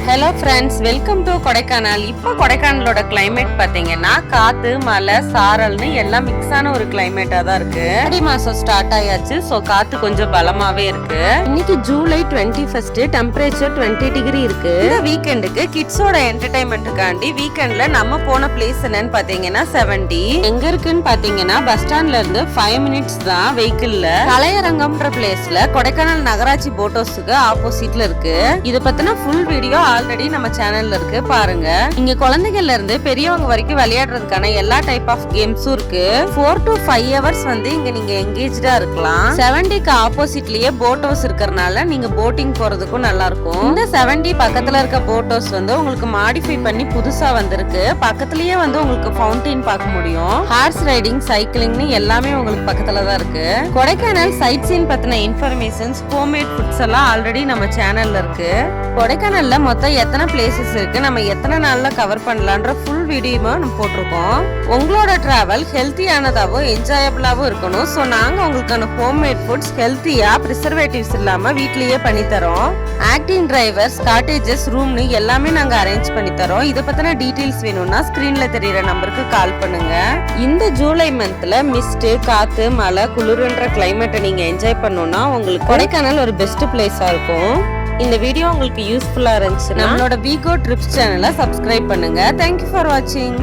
Hello friends, welcome to Kodaikanal. இப்போ கொடைக்கானலோட climate பார்த்தீங்கன்னா காத்து மழை சாரல்னு எல்லாம் மிக்ஸ் ஆன ஒரு கிளைமேட்டா தான் இருக்கு. ஆடி மாசம் ஸ்டார்ட் ஆயாச்சு. ஸோ காத்து கொஞ்சம் பலமாவே இருக்கு. இன்னைக்கு ஜூலை 21, டெம்பரேச்சர் 20 டிகிரி இருக்கு. இந்த வீக்கெண்டுக்கு கிட்ஸோட என்டர்டைன்மெண்ட்டுக்காண்டி வீக்கெண்ட்ல நம்ம போன பிளேஸ் என்னன்னு பாத்தீங்கன்னா 70 எங்க இருக்குன்னு பாத்தீங்கன்னா பஸ் ஸ்டாண்ட்ல இருந்து 5 மினிட்ஸ் தான் வெஹிக்கிள்ல. கலையரங்கம்ன்ற பிளேஸ்ல கொடைக்கானல் நகராட்சி போட் ஹவுஸுக்கு ஆப்போசிட்ல இருக்கு. இத பத்தின ஃபுல் வீடியோ ஆல்ரெடி நம்ம சேனல்ல இருக்கு, பாருங்க. இங்க குழந்தைகள்ல இருந்து பெரியவங்க வரைக்கும் விளையாடுறதுக்கான எல்லா டைப் ஆஃப் கேம்ஸும் இருக்கு. 4 to 5 hours வந்து இங்க நீங்க எங்கேஜ்டா இருக்கலாம். 70க்கு ஆப்போசிட்லயே போட் ஹவுஸ் இருக்கறனால நீங்க போட்டிங் போறதுக்கும் நல்லா இருக்கும். இந்த 70 பக்கத்துல இருக்க போட் ஹவுஸ் வந்து உங்களுக்கு மாடிஃபை பண்ணி புதுசா வந்திருக்கு. பக்கத்துலயே வந்து உங்களுக்கு ஃபவுண்டைன் பார்க்க முடியும். ஹார்ஸ் ரைடிங், சைக்கிளிங்னு எல்லாமே உங்களுக்கு பக்கத்துல தான் இருக்கு. கொடைக்கானல் சைட் சீன் பத்தின இன்ஃபர்மேஷன்ஸ், ஹோம்மேட் ஃபுட்ஸ் எல்லாம் ஆல்ரெடி நம்ம சேனல்ல இருக்கு. கொடைக்கானல்ல மொத்தம் எத்தனை பிளேசஸ் இருக்கு, நம்ம எத்தனை நாள்ல கவர் பண்ணலான்ற ஃபுல் வீடியோமா நம்ம போட்டிருக்கோம். உங்களோட டிராவல் ஹெல்த்தியானதாவும் என்ஜாயபிளாவும் இருக்கணும். ஸோ நாங்க உங்களுக்கான ஹோம்மேட் ஃபுட்ஸ் ஹெல்த்தியா ப்ரிசர்வேட்டிவ்ஸ் இல்லாம வீட்லயே பண்ணி தரோம். ஆக்டிங் டிரைவர்ஸ், காட்டேஜஸ், ரூம்னு எல்லாமே நாங்க அரேஞ்ச் பண்ணி தரோம். இதை பத்தின டீடைல்ஸ் வேணும்னா ஸ்கிரீன்ல தெரியுற நம்பருக்கு கால் பண்ணுங்க. இந்த ஜூலை மந்த்ல மிஸ்ட், காத்து, மழை, குளிர்ன்ற கிளைமேட்டை நீங்க என்ஜாய் பண்ணணும்னா உங்களுக்கு கொடைக்கானல் ஒரு பெஸ்ட் பிளேஸா இருக்கும். இந்த வீடியோ உங்களுக்கு யூஸ்ஃபுல்லா இருந்துச்சுன்னா நம்மளோட விகோ ட்ரிப்ஸ் சேனலை சப்ஸ்கிரைப் பண்ணுங்க. தேங்க்யூ ஃபார் வாட்சிங்.